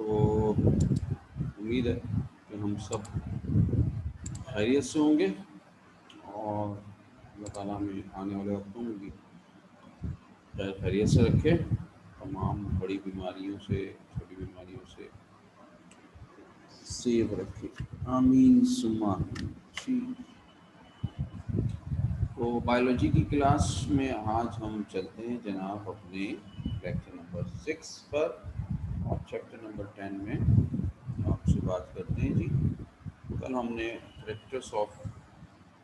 तो उम्मीद है कि हम सब खैरियत से होंगे और अल्लाह ताला हमें आने वाले वक्तों में भी खैर खैरियत से रखे, तमाम बड़ी बीमारियों से, छोटी बीमारियों से सेव रखे। आमीन सुम्मा आमीन। जी, तो बायोलॉजी की क्लास में आज हम चलते हैं जनाब अपने लेक्चर नंबर 6 पर और चैप्टर नंबर 10 में आपसे बात करते हैं। जी, कल हमने करेक्टर्स ऑफ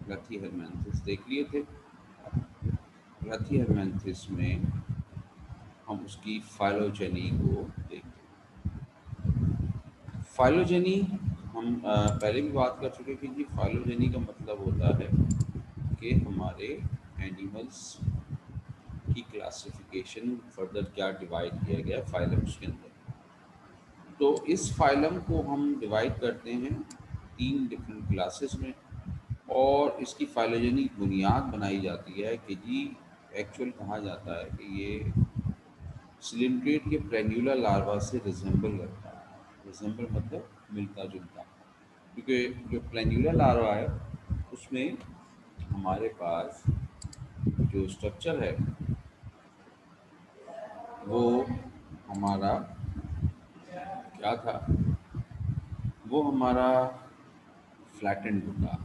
प्लेथीहेलमिन्थेस देख लिए थे। प्लेथीहेलमिन्थेस में हम उसकी फाइलोजेनी को देखते हैं। फाइलोजेनी हम पहले भी बात कर चुके कि जी फाइलोजेनी का मतलब होता है कि हमारे एनिमल्स की क्लासिफिकेशन फर्दर क्या डिवाइड किया गया फाइलम्स के अंदर। तो इस फाइलम को हम डिवाइड करते हैं 3 डिफरेंट क्लासेस में और इसकी फाइलोजेनी बुनियाद बनाई जाती है कि जी एक्चुअल कहा जाता है कि ये सिलिंड्रेट के प्लेन्यूलर लार्वा से रिजेंबल करता है। रिजेंबल मतलब मिलता जुलता, क्योंकि जो प्लेन्यूलर लार्वा है उसमें हमारे पास जो स्ट्रक्चर है वो हमारा क्या था, वो हमारा फ्लैटेंड होता।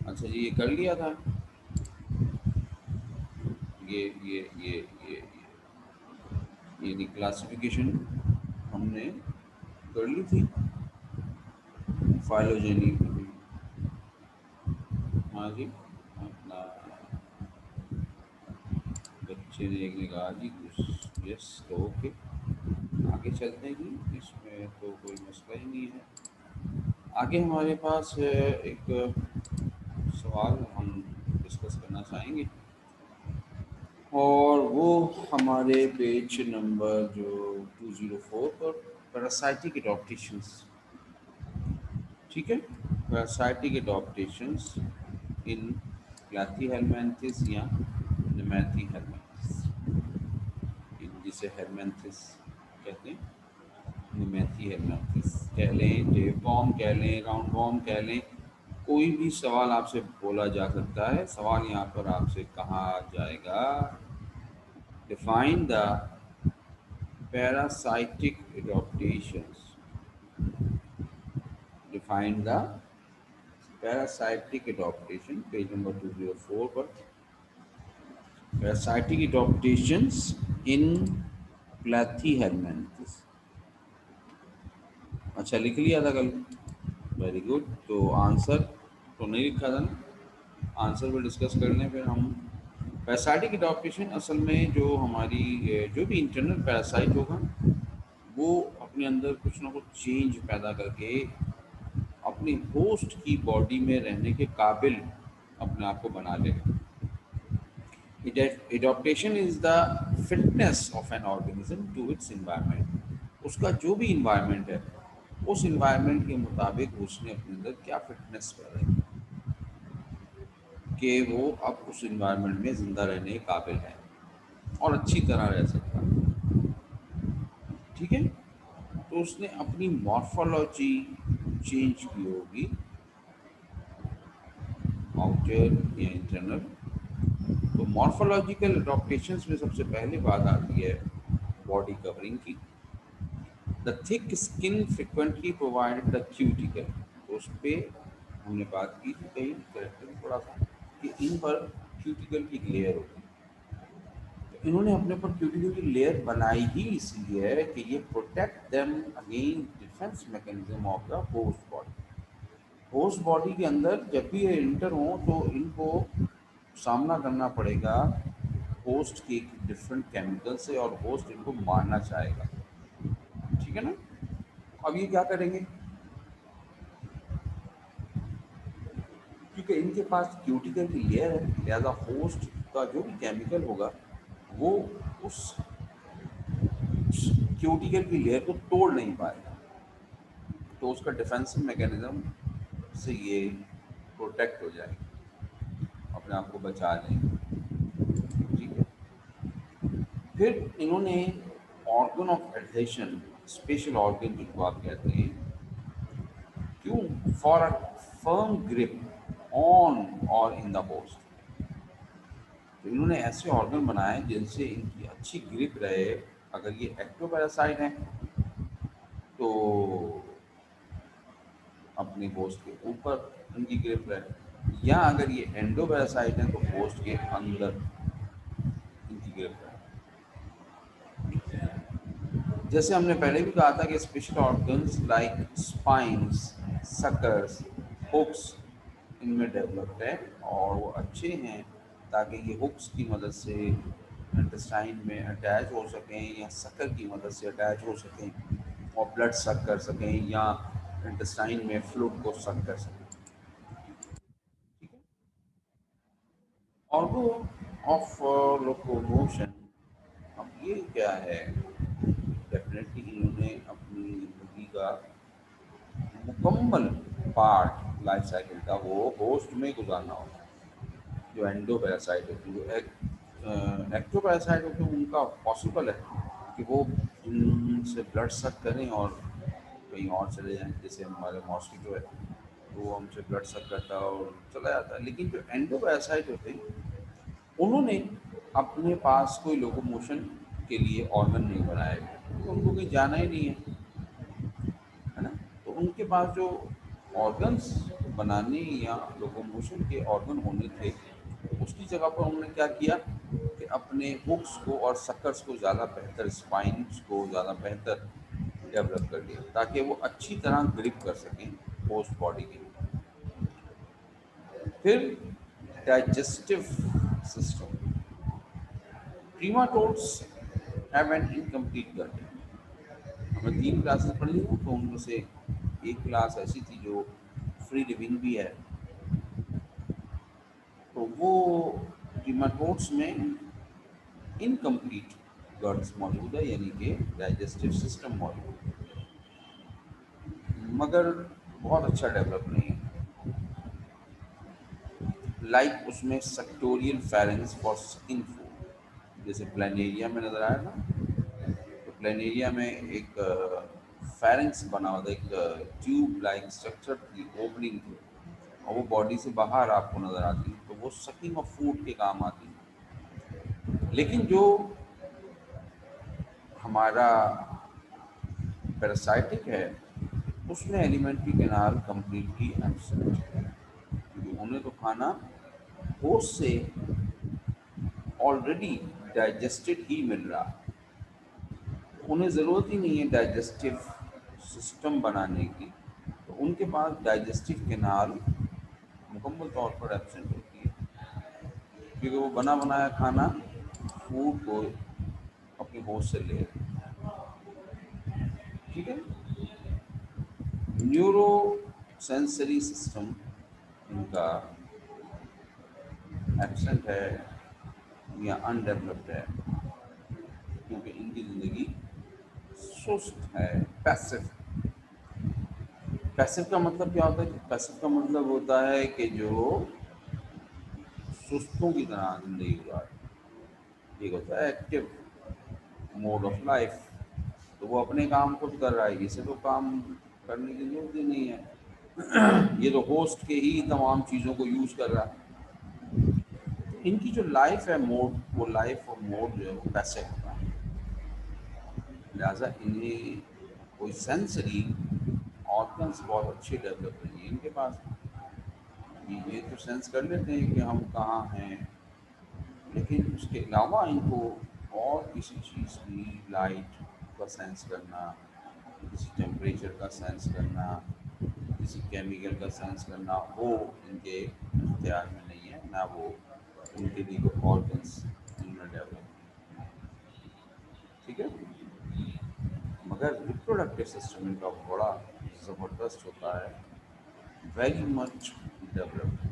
अच्छा जी, ये कर लिया था। ये क्लासिफिकेशन हमने कर ली थी फाइलोजेनी की। हाँ जी, अपना बच्चे ने एक ने कहा जी कुछ यस, तो ओके आगे चलते हैं जी, इसमें तो कोई मसला ही नहीं है। आगे हमारे पास एक सवाल हम डिस्कस करना चाहेंगे और वो हमारे पेज नंबर जो 204 पर पैरासाइटिक एडॉप्टेशंस। ठीक है, पैरासाइटिक एडॉप्टेशंस इन प्लेथीहेलमिन्थेस या नेमैथीहेलमिन्थेस, जिसे हेलमिन्थेस कहते हैं, नेमैथीहेलमिन्थेस कह लें, टेप वॉर्म कह लें, राउंड वॉर्म कह लें, कोई भी सवाल आपसे बोला जा सकता है। सवाल यहाँ पर आपसे कहा जाएगा define the parasitic adaptations. Define the parasitic adaptation, page number 204 पर parasitic adaptations in platyhelminthes। अच्छा, लिख लिया था कल, वेरी गुड। तो आंसर तो नहीं लिखा था ना, आंसर पर डिस्कस कर लें फिर हम। पैरासाइटिक एडॉप्टेशन असल में जो हमारी जो भी इंटरनल पैरासाइट होगा वो अपने अंदर कुछ ना कुछ चेंज पैदा करके अपनी होस्ट की बॉडी में रहने के काबिल अपने आप को बना लेगा। Adaptation is the fitness of an organism to its environment. उसका जो भी इन्वायरमेंट है उस इन्वायरमेंट के मुताबिक उसने अपने अंदर क्या फिटनेस पैदा की कि वो अब उस इन्वायरमेंट में ज़िंदा रहने के काबिल है और अच्छी तरह रह सकता है। ठीक है, तो उसने अपनी मॉर्फोलॉजी चेंज की होगी, आउटर या इंटरनल। तो मॉर्फोलॉजिकल एडॉप्टेशंस में सबसे पहले बात आती है बॉडी कवरिंग की। The thick skin frequently provided the cuticle. तो उस पर हमने बात की थी कहीं करेक्टर में थोड़ा सा कि इन पर क्यूटिकल की लेयर होती है। तो इन्होंने अपने ऊपर क्यूटिकल की लेयर बनाई ही इसलिए है कि ये protect them again defence mechanism of the host body. Host body के अंदर जब भी ये इंटर हो तो इनको सामना करना पड़ेगा होस्ट के डिफरेंट केमिकल से और होस्ट इनको मारना चाहेगा। ठीक है ना। अब ये क्या करेंगे, क्योंकि इनके पास क्यूटिकल की लेयर है, लिहाजा होस्ट का जो भी केमिकल होगा वो उस क्यूटिकल की लेयर को तोड़ नहीं पाएगा। तो उसका डिफेंसिव मैकेनिज्म से ये प्रोटेक्ट हो जाएगी, अपने आप को बचा लेंगे। ठीक है, फिर इन्होंने organ of adhesion, special organ जिनको आप कहते हैं, क्यों? For a firm grip on और इन द होस्ट। तो इन्होंने ऐसे ऑर्गन बनाए जिनसे इनकी अच्छी ग्रिप रहे। अगर ये एक्टोपैरासाइट हैं तो अपने होस्ट के ऊपर इनकी ग्रिप रहे, या अगर ये एंडोपैरासाइट हैं तो होस्ट के अंदर इनकी ग्रिप रहे। जैसे हमने पहले भी कहा था कि special organs like spines, suckers, hooks इनमें डेवलप्ड है और वो अच्छे हैं ताकि ये हुक्स की मदद से इंटेस्टाइन में अटैच हो सकें या सकर की मदद से अटैच हो सकें और ब्लड सक कर सकें या इंटेस्टाइन में फ्लूइड को सक कर सकें। ठीक है। ऑर्गो ऑफ लोकोमोशन, अब ये क्या है? डेफिनेटली इन्होंने अपनी जिंदगी का मुकम्मल पार्ट लाइफ साइकिल का वो होस्ट में गुजारना होता है। जो एंडोपैरासाइट होती है, जो एक्टोपैरासाइट होती है, उनका पॉसिबल है कि वो इनसे ब्लड सक करें और कहीं और चले जाएं। जैसे हमारे मॉस्किटो है तो वो हमसे ब्लड सक करता है और चला जाता है। लेकिन जो एंडोपैरासाइट होते हैं उन्होंने अपने पास कोई लोकोमोशन के लिए ऑर्गन नहीं बनाए हुए, तो उनको कहीं जाना ही नहीं है, है ना। तो उनके पास जो ऑर्गन्स बनाने या लोकोमोशन के ऑर्गन होने थे, उसकी जगह पर उन्होंने क्या किया कि अपने हुक्स को और सकर्स को ज़्यादा बेहतर, स्पाइन्स को ज़्यादा बेहतर डेवलप कर लिया ताकि वो अच्छी तरह ग्रिप कर सकें होस्ट बॉडी के। फिर digestive system, trematodes have an incomplete gut. हमने 3 क्लासेस पढ़ी हैं तो उनमें से एक क्लास ऐसी थी जो फ्री लिविंग भी है, तो वो ट्रीमाटोड्स में इनकम्प्लीट गट्स मौजूद है, यानी कि डाइजेस्टिव सिस्टम मौजूद है, मगर बहुत अच्छा डेवलप नहीं है। लाइक उसमें सेक्टोरियल फेरेंस फॉर सकिंग फूड, जैसे प्लानेरिया में नज़र आया ना, तो प्लानेरिया में एक फेरेंस बना हुआ था, एक ट्यूब लाइक स्ट्रक्चर थी, ओपनिंग थी, और वो बॉडी से बाहर आपको नज़र आती है, तो वो सकिंग ऑफ फूड के काम आती है। लेकिन जो हमारा पैरासाइटिक है उसमें एलिमेंट्री कैनाल कम्प्लीटली एब्सेंट है, क्योंकि उन्हें तो खाना होस्ट से ऑलरेडी डाइजेस्टेड ही मिल रहा है, उन्हें ज़रूरत ही नहीं है डाइजेस्टिव सिस्टम बनाने की, तो उनके पास डाइजेस्टिव कैनाल मुकम्मल तौर पर एब्सेंट होती है, क्योंकि वो बना बनाया खाना फूड को अपने होस्ट से ले रहे हैं। ठीक है। न्यूरो सेंसरी सिस्टम इनका एब्सेंट है या अनडेवलप्ड है, क्योंकि इनकी ज़िंदगी सुस्त है, पैसिव। पैसिव का मतलब क्या होता है? पैसिव का मतलब होता है कि जो सुस्तों की तरह ज़िंदगी गुजारे। एक होता है एक्टिव मोड ऑफ लाइफ, तो वो अपने काम खुद कर रहा है, इसे तो काम करने की जरूरत ही नहीं है, ये तो होस्ट के ही तमाम चीज़ों को यूज़ कर रहा है। इनकी जो लाइफ है मोड, वो लाइफ और मोड जो है वो पैसिव होता है, लिहाजा इन्हें कोई सेंसरी ऑर्गन्स बहुत अच्छे डेवलप नहीं है इनके पास। ये तो सेंस कर लेते हैं कि हम कहाँ हैं, लेकिन उसके अलावा इनको और किसी चीज़ की, लाइट का सेंस करना, किसी टेम्परेचर का सेंस करना, किसी केमिकल का सेंस करना, वो इनके इख्तियार में नहीं है, ना वो उनके लिए कोई ऑर्गन्स इन्होंने डेवलप। ठीक है। मगर रिप्रोडक्टिव सिस्टम इनका बड़ा ज़बरदस्त होता है, वेरी मच डेवलप्ड।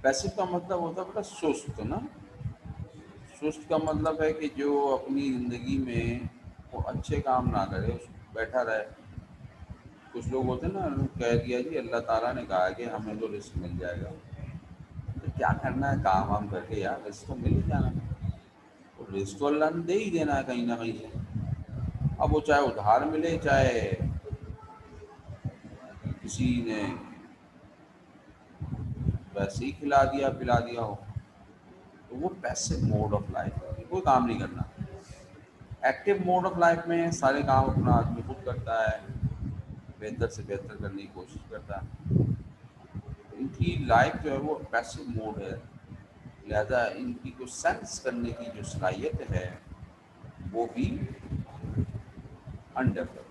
पैसिव का मतलब होता है बेटा सुस्त ना। सुस्त का मतलब है कि जो अपनी ज़िंदगी में वो अच्छे काम ना करे, उस बैठा रहे। कुछ लोग होते हैं ना, कह दिया जी अल्लाह ताला ने कहा कि हमें तो रिस्क मिल जाएगा, तो क्या करना है, काम वाम करके यार रिस्क तो मिल ही जाना। तो रिस्क तो अल्लाह ने दे ही देना है कहीं ना कहीं से। अब वो चाहे उधार मिले, चाहे किसी ने वैसे ही खिला दिया पिला दिया हो, तो वो पैसिव मोड ऑफ लाइफ है, कोई काम नहीं करना। एक्टिव मोड ऑफ लाइफ में सारे काम अपना आदमी खुद करता है, बेहतर से बेहतर करने की कोशिश करता है। इनकी लाइफ जो है वो पैसिव मोड है, लिहाजा इनकी जो सेंस करने की जो सलाहियत है वो भी अनडेवलप्ड।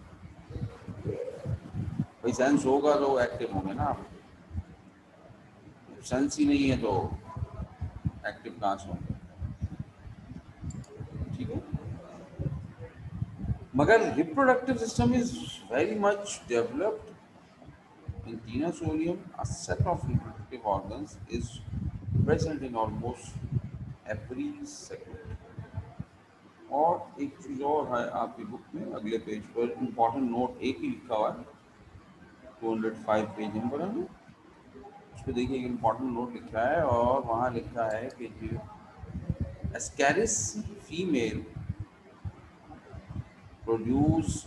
भाई सेंस होगा तो एक्टिव होंगे ना आप, सेंस ही नहीं है तो एक्टिव कहाँ से होंगे। ठीक है, मगर reproductive system is very much developed in Tenosolium. A set of reproductive organs is present in almost every segment. और एक चीज़ और है आपकी बुक में अगले पेज पर इम्पोर्टेंट नोट एक ही लिखा हुआ है, 205 पेज नंबर है ना, उस पर देखिए एक इम्पोर्टेंट नोट लिखा है और वहाँ लिखा है कि जो Ascaris female produce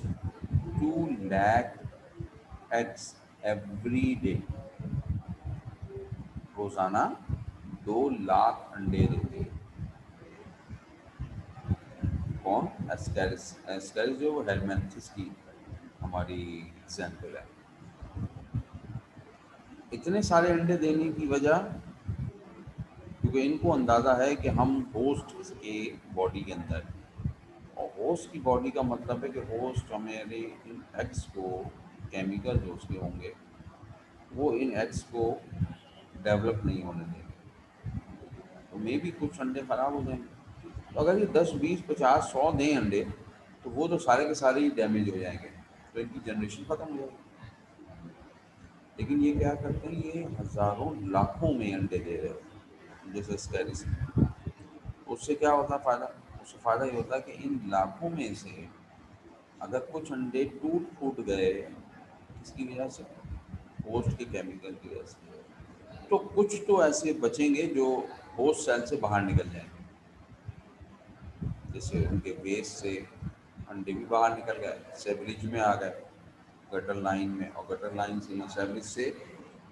2 lakh eggs every day, रोजाना 2 लाख अंडे देती है। कौन? एस्कैरिस। एस्कैरिस जो वो हेलमेंथिस की हमारी एग्जाम्पल है। इतने सारे अंडे देने की वजह, क्योंकि इनको अंदाज़ा है कि हम होस्ट के बॉडी के अंदर, और होस्ट की बॉडी का मतलब है कि होस्ट हमारे इन एग्स को, केमिकल जो उसके होंगे वो इन एग्स को डेवलप नहीं होने देंगे, तो मे भी कुछ अंडे ख़राब हो जाएंगे। तो अगर ये 10, 20, 50, 100 दें अंडे, तो वो तो सारे के सारे ही डैमेज हो जाएंगे, तो इनकी जनरेशन ख़त्म हो जाएगी। लेकिन ये क्या करते हैं, ये हज़ारों लाखों में अंडे दे रहे हैं जैसे स्कैरिस। उससे क्या होता है फ़ायदा? उससे फ़ायदा ये होता है कि इन लाखों में से अगर कुछ अंडे टूट फूट गए, किसकी वजह से? होस्ट के केमिकल की वजह से, तो कुछ तो ऐसे बचेंगे जो होस्ट सेल से बाहर निकल जाएंगे। जैसे उनके बेस से अंडे भी बाहर निकल गए, सेवरेज में आ गए, गटर लाइन में, और गटर लाइन से या सेवरेज से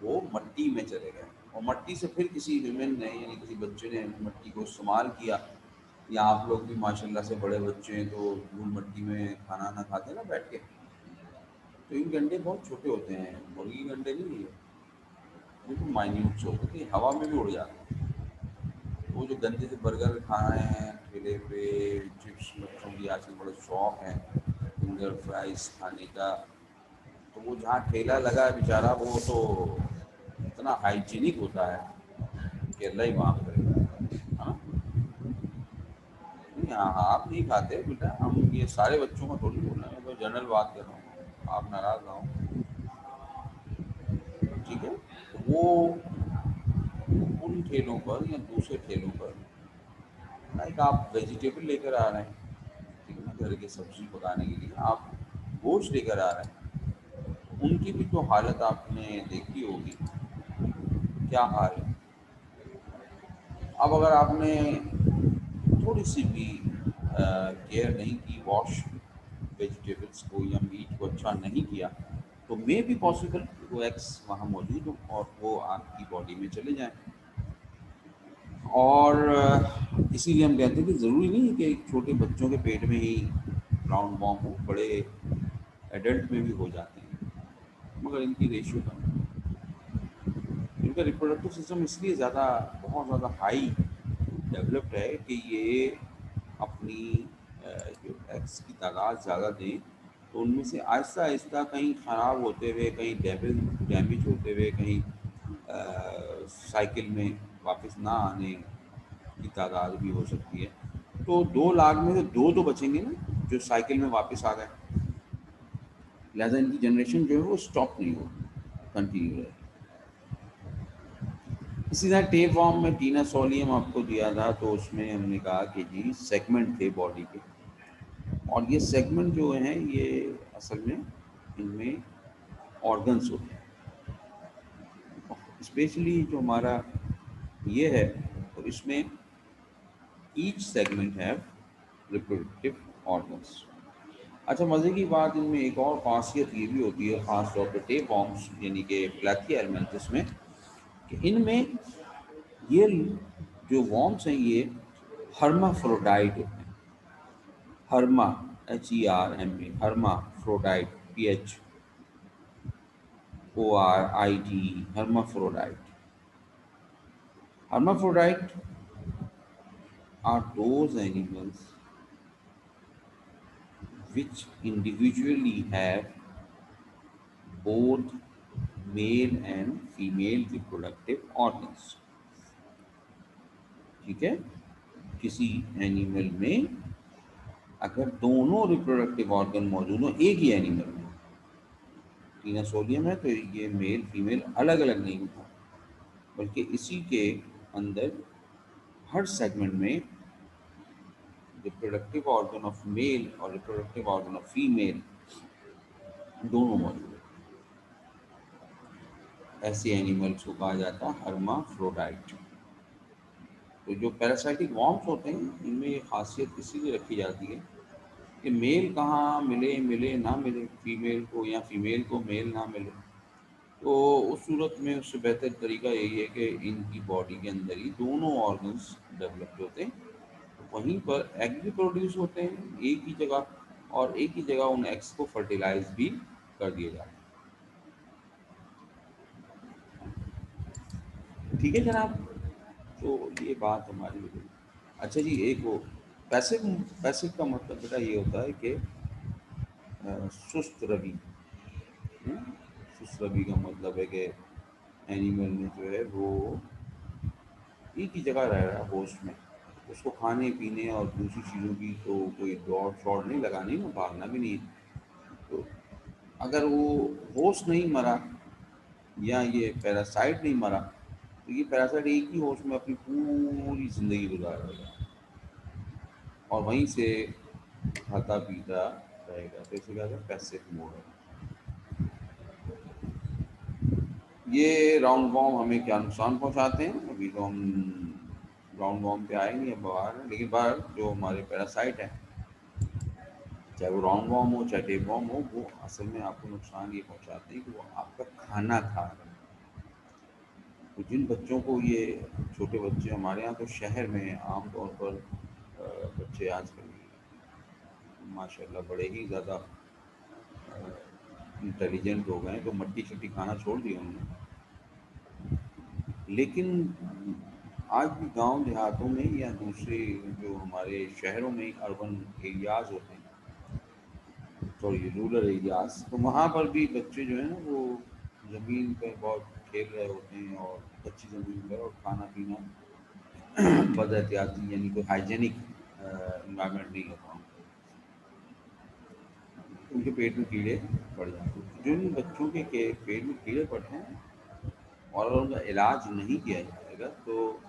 वो मट्टी में चले गए, और मट्टी से फिर किसी ह्यूमन ने यानी किसी बच्चे ने मट्टी को इस्तेमाल किया, या आप लोग भी माशाल्लाह से बड़े बच्चे हैं तो धूल मट्टी में खाना ना खाते ना बैठ के, तो इनके अंडे बहुत छोटे होते हैं, मुर्गी के अंडे नहीं है, बिल्कुल माइन्यूट से होते हैं, हवा में भी उड़ जाते हैं। वो जो गंदे से बर्गर खा रहे हैं ठेले पे, चिप्स, बच्चों की आजकल बड़ा शौक है फिंगर फ्राइज खाने का, तो वो जहाँ ठेला लगा है बेचारा, वो तो इतना हाइजीनिक होता है कि अल्लाह ही माफ़ करेगा, है ना? नहीं, हाँ हाँ, आप नहीं खाते बेटा, हम ये सारे बच्चों का थोड़ी बोल रहे हैं, मैं तो जनरल बात कर रहा हूँ, आप नाराज़ ना हो। ठीक है, तो वो उन ठेलों पर या दूसरे ठेलों पर, लाइक आप वेजिटेबल लेकर आ रहे हैं, ठीक है ना, घर की सब्जी पकाने के लिए आप गोश्त लेकर आ रहे हैं, उनकी भी तो हालत आपने देखी होगी, क्या हाल है। अब अगर आपने थोड़ी सी भी केयर नहीं की, वॉश वेजिटेबल्स को या मीट को अच्छा नहीं किया, तो मे भी पॉसिबल वो एक्स वहाँ मौजूद हो और वो आपकी बॉडी में चले जाएं। और इसीलिए हम कहते हैं कि ज़रूरी नहीं है कि एक छोटे बच्चों के पेट में ही राउंड बॉम्ब हो, बड़े एडल्ट में भी हो जाते हैं, मगर इनकी रेशियो कम है। इनका रिप्रोडक्टिव सिस्टम इसलिए ज़्यादा, बहुत ज़्यादा हाई डेवलप्ड है कि ये अपनी जो एग्स की तादाद ज़्यादा दें, तो उनमें से आहिस्ता आहिस्ता कहीं ख़राब होते हुए, कहीं डैमेज होते हुए, कहीं साइकिल में वापस ना आने की तादाद भी हो सकती है। तो 2 लाख में से दो तो बचेंगे ना जो साइकिल में वापस आ गए, लिहाजा इनकी जनरेशन जो है वो स्टॉप नहीं होगी, कंटिन्यू रहेगी। इसी तरह टेप फॉर्म में टीना सोलियम आपको दिया था, तो उसमें हमने कहा कि जी सेगमेंट थे बॉडी के, और ये सेगमेंट जो हैं ये असल में इनमें ऑर्गन्स होते हैं, स्पेशली जो हमारा ये है, तो इसमें each segment have reproductive organs. अच्छा, मज़े की बात इनमें एक और खासियत ये भी होती है, ख़ास तौर पर टेपवर्म्स यानी कि प्लेथिया हेलमिंथेस में, कि इनमें ये जो वॉर्म्स हैं ये हर्माफ्रोडाइट होते हैं। हर्मा, HERMA, hermaphrodite, PHORID, hermaphrodite. Hermaphrodite are those animals which individually have both male and female reproductive organs. ठीक है, किसी एनिमल में अगर दोनों रिप्रोडक्टिव ऑर्गन मौजूद हो एक ही एनिमल में, टीना सोलियम है तो ये मेल फीमेल अलग अलग नहीं होता, बल्कि इसी के अंदर हर सेगमेंट में रिप्रोडक्टिव ऑर्गन ऑफ मेल और रिप्रोडक्टिव ऑर्गन ऑफ फीमेल दोनों मौजूद है। ऐसे एनिमल्स को कहा जाता है हर्माफ्रोडाइट। तो जो पैरासाइटिक वॉर्म्स होते हैं इनमें ये खासियत इसीलिए रखी जाती है कि मेल कहाँ मिले, मिले ना मिले फीमेल को, या फीमेल को मेल ना मिले, तो उस सूरत में उससे बेहतर तरीका यही है कि इनकी बॉडी के अंदर ही दोनों ऑर्गन्स डेवलप्ड होते हैं, तो वहीं पर एग भी प्रोड्यूस होते हैं एक ही जगह, और एक ही जगह उन एग्स को फर्टिलाइज भी कर दिया जाता है। ठीक है जनाब, तो ये बात हमारी हो गई। अच्छा जी, एक वो पैसिव, पैसिव का मतलब बेटा ये होता है कि सुस्त रवि। हम्म? सुस्त रवि का मतलब है कि एनिमल में जो है वो एक ही जगह रह रहा है होस्ट में, उसको खाने पीने और दूसरी चीज़ों की तो कोई दौड़ शौड़ नहीं लगानी, ना भागना भी नहीं है। तो अगर वो होस्ट नहीं मरा या ये पैरासाइट नहीं मरा, तो ये पैरासाइट एक ही होस्ट में अपनी पूरी ज़िंदगी गुजार रहेगा और वहीं से खाता पीता रहेगा, तो इसे कहते हैं पैसिव मोड है। ये राउंड वॉर्म हमें क्या नुकसान पहुंचाते हैं, अभी तो हम राउंड वॉर्म पे आए नहीं, अब बाहर हैं, लेकिन बाहर जो हमारे पैरासाइट हैं, चाहे वो राउंड वॉर्म हो चाहे टेप वॉर्म हो, वो असल में आपको नुकसान ये पहुंचाते हैं कि वो आपका खाना खा रहे हैं। तो जिन बच्चों को ये, छोटे बच्चे हमारे यहाँ तो शहर में आमतौर पर बच्चे आजकल माशाल्लाह बड़े ही ज़्यादा इंटेलिजेंट हो गए हैं, तो मट्टी शट्टी खाना छोड़ दिया उन्होंने। लेकिन आज भी गांव देहातों में या दूसरे जो हमारे शहरों में अर्बन एरियाज़ होते हैं, सॉरी रूरल एरियाज़, तो वहाँ पर भी बच्चे जो है ना वो ज़मीन पर बहुत खेल रहे होते हैं, और कच्ची ज़मीन पर, और खाना पीना बद एहतियाती यानी कोई हाइजेनिक इन्वायरमेंट नहीं होता, उनके पेट में कीड़े पड़ जाते हैं। जिन बच्चों के पेट में कीड़े पड़ते हैं और अगर उनका इलाज नहीं किया जाएगा, तो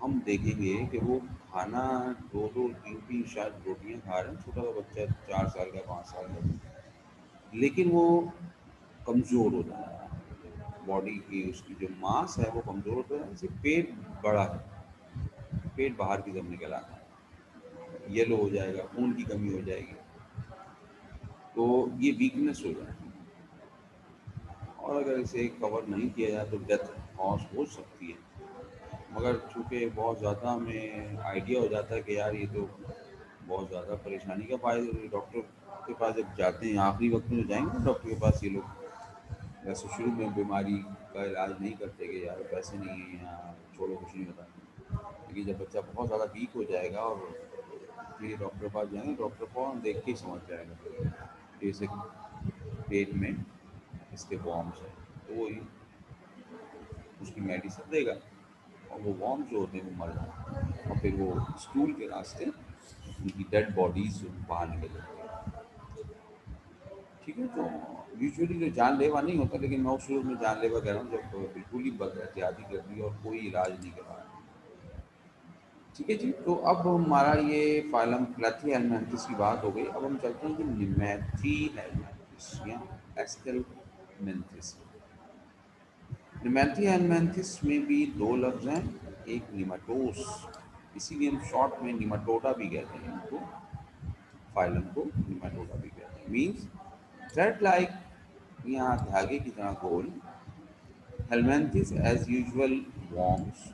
हम देखेंगे कि वो खाना दो दो तीन तीन शायद रोटियां खा रहे हैं, छोटा सा बच्चा 4 साल का 5 साल का, लेकिन वो कमज़ोर हो जाता है, बॉडी की उसकी जो मांस है वो कमज़ोर होता है, जैसे पेट बड़ा है, पेट बाहर की तरफ निकल आता है, येलो हो जाएगा, खून की कमी हो जाएगी, तो ये वीकनेस हो जाएगी, और अगर इसे कवर नहीं किया जाए तो डेथ कॉज हो सकती है। मगर चूँकि बहुत ज़्यादा हमें आइडिया हो जाता है कि यार ये तो बहुत ज़्यादा परेशानी का बायस है, तो डॉक्टर के पास जब जाते हैं आखिरी वक्त में तो जाएंगे ना डॉक्टर के पास ये लोग, वैसे शुरू में बीमारी का इलाज नहीं करते कि यार पैसे नहीं है यहाँ छोड़ो कुछ नहीं होता, लेकिन जब बच्चा बहुत ज़्यादा वीक हो जाएगा और फिर डॉक्टर के पास जाएंगे, डॉक्टर को देख के ही समझ जाएगा कि इसे पेट में इसके वॉर्म्स है, तो वो उसकी मेडिसिन देगा, और वो वॉर्म जो होते हैं वो मर जाते हैं, और फिर वो स्टूल के रास्ते उनकी डेड बॉडीज बाहर निकल जाती है। ठीक है, तो यूजुअली जो जानलेवा नहीं होता, लेकिन मैं उस सूरत में जानलेवा कह रहा हूँ जब बिल्कुल ही बद एहतियाती कर दी और कोई इलाज नहीं करा। ठीक है जी, तो अब हमारा ये फाइलम प्लेथी हेलमिंथेस की बात हो गई, अब हम चलते हैं कि निमेथी हेलमिंथेस या एस्केलमिंथेस। निमेथी हेलमिंथेस में भी दो लफ्ज़ हैं, एक निमेटोस इसीलिए हम शॉर्ट में निमाटोडा भी कहते हैं इनको, फाइलम को निमाटोडा भी कहते हैं। मीन्स थ्रेड लाइक, यहाँ धागे की तरह गोल। हेलमेंथिस एज यूजुअल वॉर्म्स,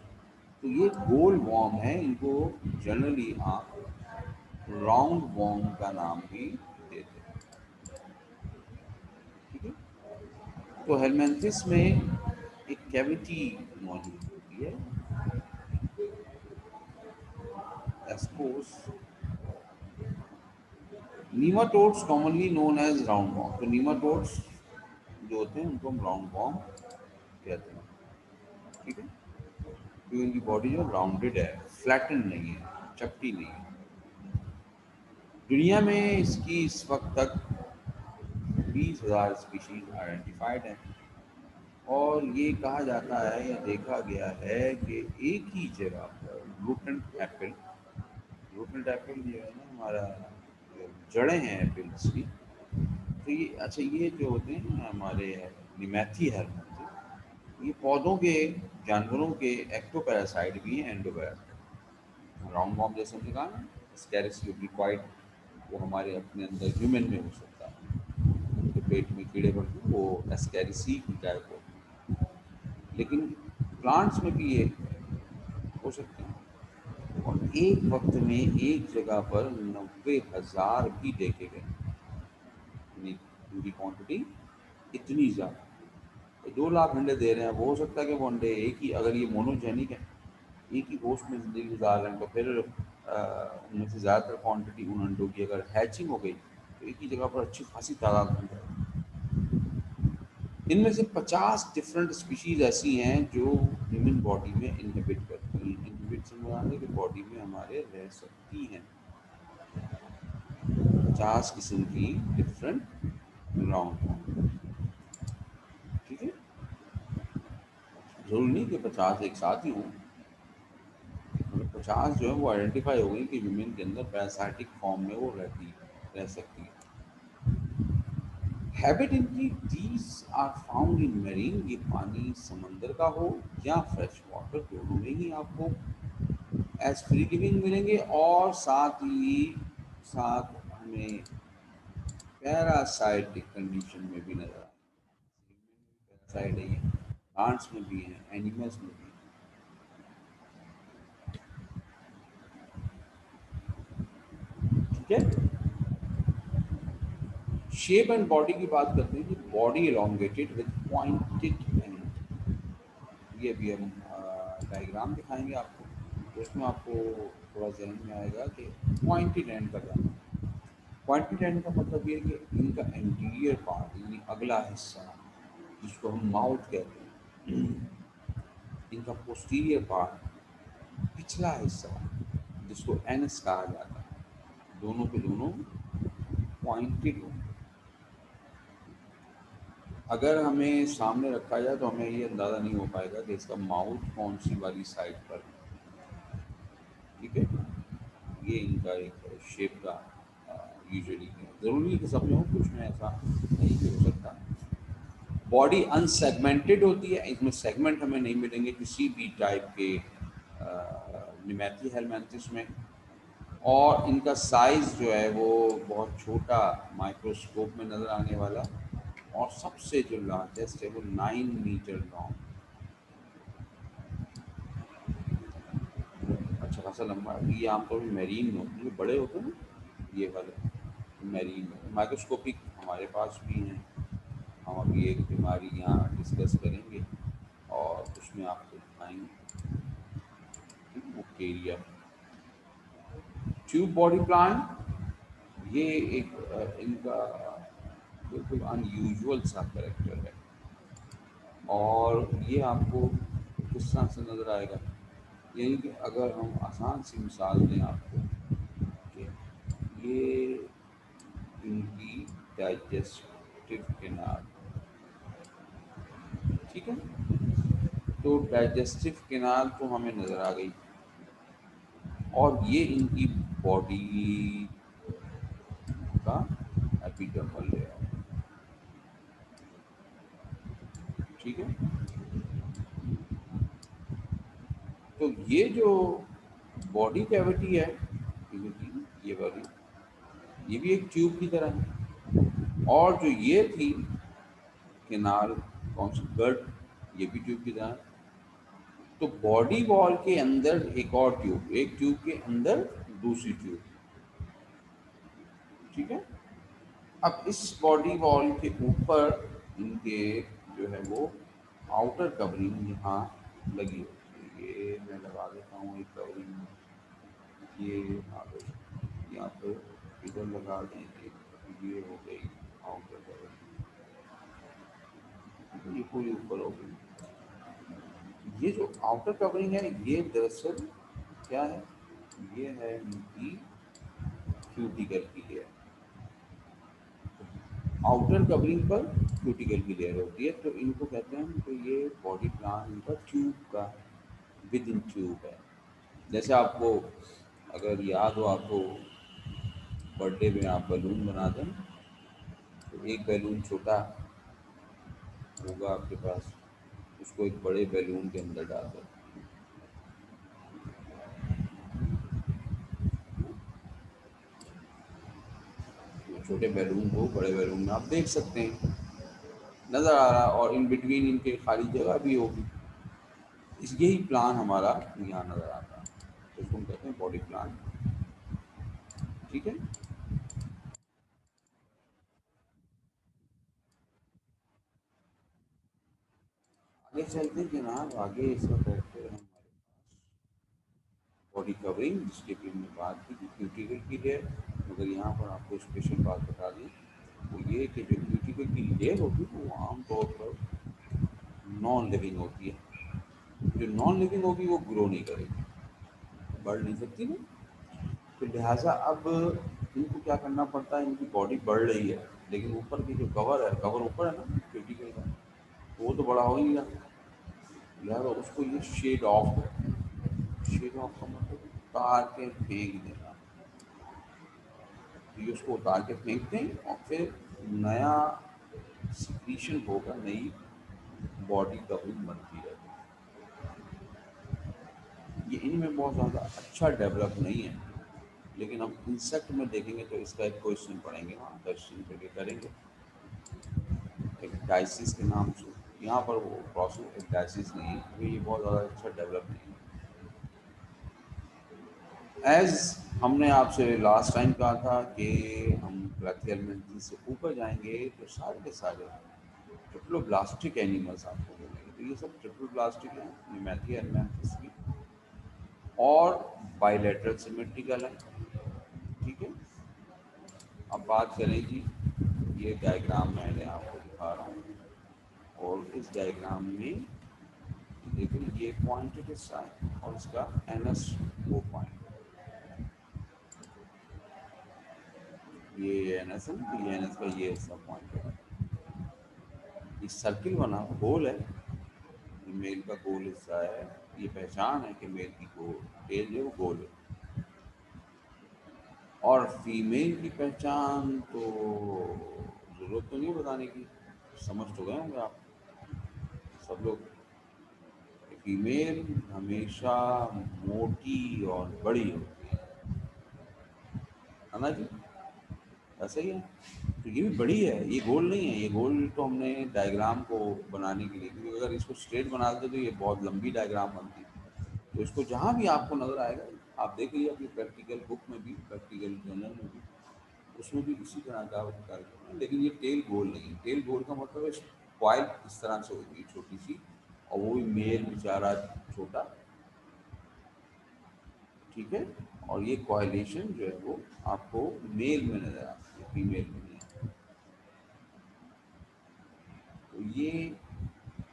तो ये गोल वॉर्म है, इनको जनरली आप राउंड वॉर्म का नाम भी देते हैं। ठीक है, तो हेलमेंथिस में एक कैविटी मौजूद होती है, एस्पोस। Nematodes commonly known as round worm, तो नीमाटोड्स जो होते हैं उनको हम राउंड वॉर्म कहते हैं। ठीक है, क्योंकि इनकी बॉडी जो राउंडेड है, फ्लैटन नहीं है, चपटी नहीं है। दुनिया में इसकी इस वक्त तक 20,000 स्पीशीज आइडेंटिफाइड हैं, और ये कहा जाता है या देखा गया है कि एक ही जगह पर ग्लूटेंट एप्पल, ग्लूटेंट एप्पल जो है ना हमारा, जड़ें हैं एप्पल्स की, तो ये अच्छा, ये जो होते हैं हमारे निमैथी हेलमेंथिस, ये पौधों के, जानवरों के एक्टोपैरासाइट भी हैं, एंडोपैरासाइट। राउंड वॉर्म जैसे हमने कहा ना, स्कैरसी ओब्लिक्वाइट, वो हमारे अपने अंदर ह्यूमन में हो सकता है, तो पेट में कीड़े पड़ते हैं, वो एस्कैरिसी की टाइप होती है। लेकिन प्लांट्स में भी ये हो सकते हैं, और एक वक्त में एक जगह पर 90,000 भी देखे गए, यानी उनकी क्वांटिटी इतनी ज़्यादा। तो 2 लाख अंडे दे रहे हैं, वो हो सकता है कि वो अंडे एक ही, अगर ये मोनोजेनिक है, एक ही होस्ट में ज़िंदगी गुजार रहे हैं, तो फिर उनमें से ज़्यादातर क्वांटिटी उन अंडों की अगर हैचिंग हो गई तो एक ही जगह पर अच्छी खासी तादाद बन जाएगी। इनमें से 50 डिफरेंट स्पीशीज ऐसी हैं जो ह्यूमन बॉडी में इनहिबिट करती हैं। इनहिबिट से मुराद है कि बॉडी में हमारे रह सकती हैं। 50 किस्म की डिफरेंट राउंड। ठीक है, जरूरी नहीं कि 50 एक साथ ही हों, मतलब 50 जो है वो आइडेंटिफाई हो गई कि ह्यूमन के अंदर पैरासाइटिक फॉर्म में वो रह सकती है। हैबिट इनकी these are found in marine, ये पानी समंदर का हो या फ्रेश वाटर, दोनों में ही आपको एज फ्री लिविंग मिलेंगे, और साथ ही साथ हमें पैरासाइटिक कंडीशन में भी नजर आए। पैरासाइट है, ये प्लांट्स में भी है, एनिमल्स में भी है। ठीक है, शेप एंड बॉडी की बात करते हैं कि body elongated with pointed and, ये भी हम डायग्राम दिखाएंगे आपको, तो उसमें आपको थोड़ा जहन में आएगा कि पॉइंटेड एंड का क्या है। पॉइंटेड एंड का मतलब ये है कि इनका एंटीरियर पार्ट, यानी अगला हिस्सा, जिसको हम माउथ कहते हैं, इनका पोस्टीरियर पार्ट, पिछला हिस्सा, जिसको एनस कहा जाता है, दोनों के दोनों पॉइंटेड होंगे। अगर हमें सामने रखा जाए तो हमें ये अंदाज़ा नहीं हो पाएगा कि इसका माउथ कौन सी वाली साइड पर है। ठीक है, ये इनका एक शेप का यूजुअली है, ज़रूरी कि सब में हो, कुछ में ऐसा नहीं भी हो सकता। बॉडी अनसेगमेंटेड होती है, इसमें सेगमेंट हमें नहीं मिलेंगे किसी भी टाइप के निमैथी हेलमेंथिस में, और इनका साइज़ जो है वो बहुत छोटा, माइक्रोस्कोप में नज़र आने वाला, और सबसे जो लार्जेस्ट है वो 9 मीटर लॉन्ग, अच्छा खासा लंबा है। ये आमतौर पर मैरीन में होते हैं, जो बड़े होते हैं ना, ये वाले मैरीन में। माइक्रोस्कोपिक हमारे पास भी हैं, हम अभी एक बीमारी यहाँ डिस्कस करेंगे और उसमें आपको दिखाएंगे, बुकेरिया ट्यूब बॉडी प्लांट। ये एक इनका बिल्कुल अनयूजुअल सा करेक्टर है, और ये आपको किस तरह से नज़र आएगा, यानी कि अगर हम आसान सी मिसाल दें आपको कि ये इनकी डाइजेस्टिव कैनाल, ठीक है, तो डाइजेस्टिव कैनाल तो हमें नज़र आ गई, और ये इनकी बॉडी का एपिडर्मल लेयर। ठीक है, तो ये जो बॉडी कैविटी है ये वाली, ये भी एक ट्यूब की तरह है। और जो ये थी केनाल, कौन सी गट, ये भी ट्यूब की तरह है। तो बॉडी वॉल के अंदर एक और ट्यूब, एक ट्यूब के अंदर दूसरी ट्यूब, ठीक है। अब इस बॉडी वॉल के ऊपर इनके जो है वो आउटर कवरिंग यहाँ लगी होती है। ये मैं लगा देता हूँ एक कवरिंग, ये आ गई यहाँ पे, इधर लगा देंगे, ये हो गई आउटर कवरिंग, ये पूरी ऊपर हो गई। ये जो आउटर कवरिंग है ये दरअसल क्या है, ये है इनकी क्यूटिकल की लेयर। आउटर कवरिंग पर क्यूटिकल की लेयर होती है, तो इनको कहते हैं तो ये बॉडी प्लान इनका ट्यूब का विद इन ट्यूब है। जैसे आपको अगर याद हो, आपको बर्थडे में आप बैलून बना दें, तो एक बैलून छोटा होगा आपके पास, उसको एक बड़े बैलून के अंदर डाल दें, तो छोटे बैलून को बड़े बैलून में आप देख सकते हैं, नज़र आ रहा, और इन बिटवीन इनके खाली जगह भी होगी। इस यही प्लान हमारा यहाँ नज़र आता है, तो इसको हम कहते हैं बॉडी प्लान, ठीक है। आगे चलते हैं जनाब, आगे इसका कहते हैं बॉडी कवरिंग, जिसके भी हमने बात की थी क्यूटिकल की लेयर। मगर यहाँ पर आपको स्पेशल बात बता दी, वो ये कि जो क्यूटिकल की लेयर होती है वो आमतौर पर नॉन लिविंग होती है। जो नॉन लिविंग होगी वो ग्रो नहीं करेगी, बढ़ नहीं सकती ना। तो लिहाजा अब इनको क्या करना पड़ता है, इनकी बॉडी बढ़ रही है, लेकिन ऊपर की जो कवर है, कवर ऊपर है ना क्यूटिकल का, तो वो तो बड़ा हो ही नहीं रहा। लिहाजा उसको ये शेड ऑफ है। शेड ऑफ का मतलब उतार के फेंक देना। तो ये उसको उतार के फेंकते हैं और फिर नया सिक्रीशन होगा, नई बॉडी कवरिंग बनती है। ये इनमें बहुत ज़्यादा अच्छा डेवलप नहीं है, लेकिन हम इंसेक्ट में देखेंगे तो इसका एक क्वेश्चन पढ़ेंगे, वहाँ 10 दिन करके करेंगे एक डाइसिस के नाम से। यहाँ पर वो प्रोसेस एक डाइसिस नहीं है, क्योंकि ये बहुत ज़्यादा अच्छा डेवलप नहीं है। एज हमने आपसे लास्ट टाइम कहा था कि हम ब्रैकियोलॉजी से ऊपर जाएंगे तो सारे के सारे ट्रिप्लोब्लास्टिक एनिमल्स आपको मिलेंगे। तो ये सब ट्रिप्लोब्लास्टिक हैं, निमैथी एलमैंथिस की, और बाइलेटरल सिमेट्रिकल है, ठीक है। अब बात करें जी, ये डायग्राम मैंने आपको दिखा रहा हूँ, और इस डायग्राम में देखिए ये पॉइंटेड हिस्सा है और इसका एनएस वो पॉइंट, ये एनएस है, तो ये एनएस का ये हिस्सा पॉइंट है। ये सर्किल बना गोल है, ये मेल का गोल हिस्सा है। ये पहचान है कि मेल की गोल टेल जो गोल है, और फीमेल की पहचान तो ज़रूरत तो नहीं बताने की, समझ तो गए होंगे आप सब लोग। फीमेल हमेशा मोटी और बड़ी होती है ना जी, ऐसा ही है। तो ये भी बड़ी है, ये गोल नहीं है। ये गोल तो हमने डायग्राम को बनाने के लिए, क्योंकि अगर इसको स्ट्रेट बना देते तो ये बहुत लंबी डायग्राम बनती। तो इसको जहाँ भी आपको नज़र आएगा, आप देख लीजिए अपनी प्रैक्टिकल बुक में भी, प्रैक्टिकल जर्नल में भी, उसमें भी इसी तरह का कार्यक्रम है। लेकिन ये टेल गोल नहीं है। टेल गोल का मतलब है क्वाइल इस तरह से होती है छोटी सी, और वो भी मेल बेचारा छोटा, ठीक है। और ये कॉयलेशन जो है वो आपको मेल में नजर आती है, फीमेल में नहीं। तो ये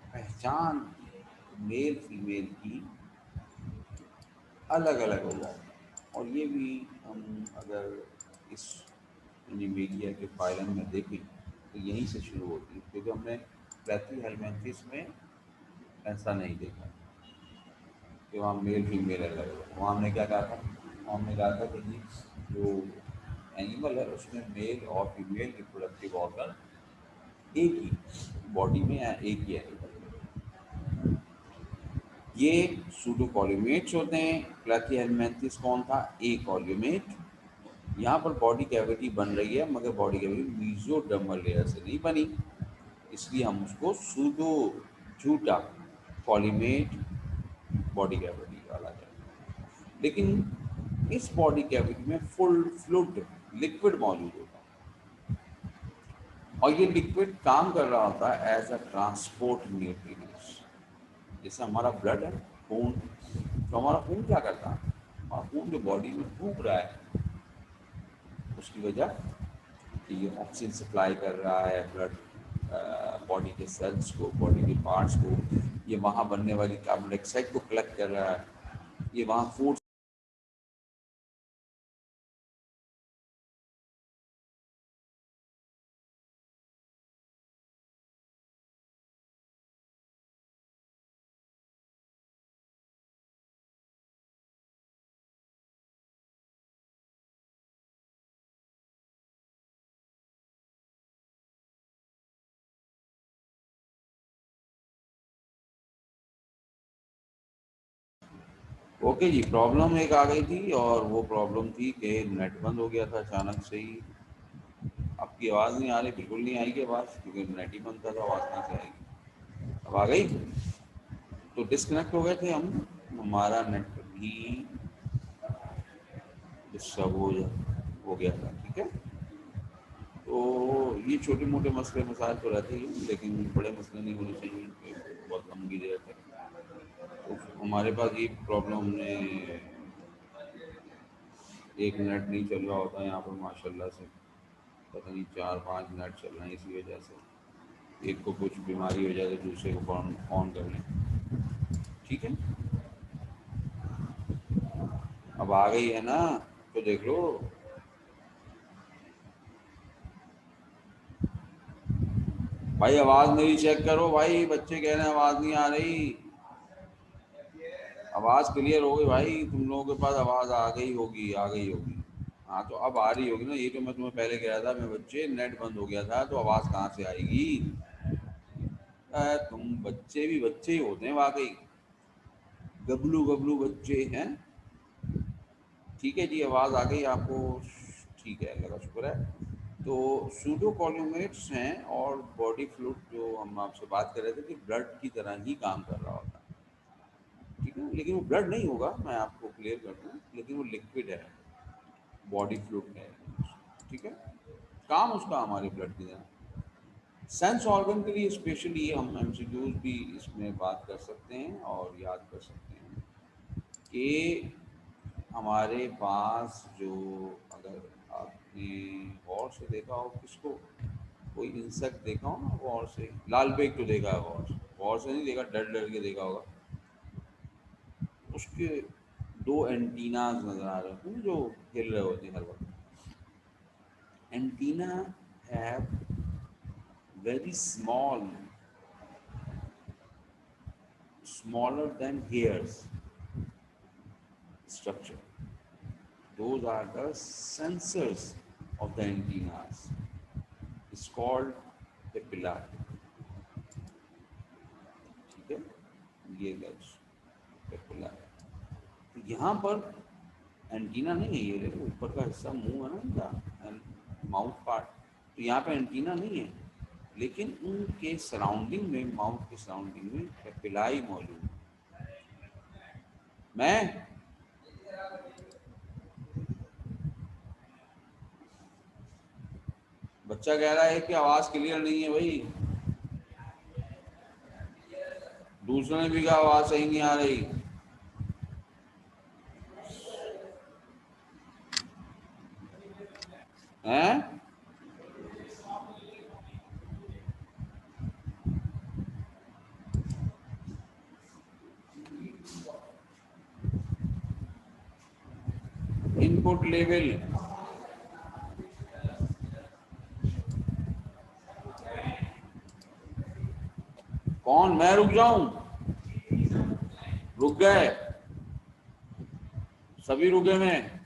पहचान मेल फीमेल की अलग अलग हो जाती है। और ये भी हम अगर इस मीडिया के फाइलम में देखें तो यहीं से शुरू होती है, क्योंकि हमने प्लेथी हेलमेंथिस में ऐसा नहीं देखा कि वहाँ मेल फीमेल अलग है। वहाँ हमने क्या कहा था, वहाँ हमने कहा था कि जी जो एनिमल है उसमें मेल और फीमेल रिप्रोडक्टिव ऑर्गन एक ही बॉडी में या एक ही एनिमल में। ये सूडोकोल्यूमेट्स होते हैं। प्लेथिहेलमिन्थेस कौन था? ए कोल्यूमेट। यहाँ पर बॉडी कैविटी बन रही है, मगर बॉडी कैविटी मेसोडर्मल लेयर से नहीं बनी, इसलिए हम उसको सूडो झूठा कोल्यूमेट बॉडी कैविटी वाला कहते हैं। लेकिन इस बॉडी कैविटी में फुल फ्लूइड लिक्विड मौजूद होता है, और ये लिक्विड काम कर रहा होता है एज अ ट्रांसपोर्ट न्यूट्रिएंट्स। जैसे हमारा ब्लड है, खून, तो हमारा खून क्या करता है? हमारा खून जो बॉडी में फूक रहा है, उसकी वजह कि ये ऑक्सीजन सप्लाई कर रहा है ब्लड बॉडी के सेल्स को, बॉडी के पार्ट्स को, ये वहाँ बनने वाली कार्बन डाइऑक्साइड को कलेक्ट कर रहा है, ये वहाँ फूड। ओके जी, प्रॉब्लम एक आ गई थी, और वो प्रॉब्लम थी कि नेट बंद हो गया था अचानक से ही। आपकी आवाज़ नहीं आ रही, बिल्कुल नहीं आएगी आवाज़, क्योंकि नेट ही बंद था, तो आवाज़ कहाँ से आएगी? अब आ गई। तो डिस्कनेक्ट हो गए थे हम, हमारा नेट भी डिस्टर्ब हो गया था, ठीक है। तो ये छोटे मोटे मसले मसाइल तो रहते ही हैं, लेकिन बड़े मसले नहीं होने चाहिए कि बहुत लंबी देर तक। तो हमारे पास ये प्रॉब्लम, हमने एक मिनट नहीं चल रहा होता यहाँ पर माशाल्लाह से, पता नहीं 4-5 मिनट चल रहे हैं, इसी वजह से एक को कुछ बीमारी हो जाए तो दूसरे को ऑन कर लें, ठीक है। अब आ गई है ना, तो देख लो। भाई आवाज़ मेरी चेक करो भाई, बच्चे कह रहे हैं आवाज़ नहीं आ रही। आवाज़ क्लियर हो गई भाई, तुम लोगों के पास आवाज़ आ गई होगी, आ गई होगी। हाँ तो अब आ रही होगी ना, ये तो मैं तुम्हें पहले कह रहा था, मैं बच्चे नेट बंद हो गया था, तो आवाज़ कहाँ से आएगी? तुम बच्चे भी बच्चे ही होते हैं वाकई, गबलू गबलू बच्चे हैं। ठीक है जी, आवाज़ आ गई आपको? ठीक है, अल्लाह का शुक्र है। तो सूडोकोल्यूमेट्स हैं, और बॉडी फ्लूइड जो हम आपसे बात कर रहे थे कि ब्लड की तरह ही काम कर रहा होता है, ठीक है। लेकिन वो ब्लड नहीं होगा, मैं आपको क्लियर कर दूँ, लेकिन वो लिक्विड है, बॉडी फ्लूइड है, ठीक है। काम उसका हमारे ब्लड की तरह। सेंस ऑर्गन के लिए स्पेशली हम एमसीक्यूज भी इसमें बात कर सकते हैं और याद कर सकते हैं कि हमारे पास जो, अगर आपने गौर से देखा हो, किसको, कोई इंसेक्ट देखा हो ना गौर से, लाल बेग तो देखा है, गौर से नहीं देखा, डर डर के देखा होगा, उसके दो एंटीनाज नजर आ रहे होते हैं जो हिल रहे होते हैं हर वक्त। Antenna have very smaller than hairs structure. Those are the sensors of the antennas. It's called papilla, ठीक है, ये गैस पेपिला। तो यहाँ पर एंटीना नहीं है, ये देखो ऊपर का हिस्सा मुंह है ना इनका, माउथ पार्ट, तो यहाँ पे एंटीना नहीं है, लेकिन उनके सराउंडिंग में, माउथ के सराउंडिंग में पेपिलाई मौजूद है। मैं बच्चा कह रहा है कि आवाज क्लियर नहीं है भाई, दूसरे ने भी कहा आवाज सही नहीं आ रही। हैं? इनपुट लेवल, कौन? मैं रुक जाऊं? रुक गए सभी, रुके में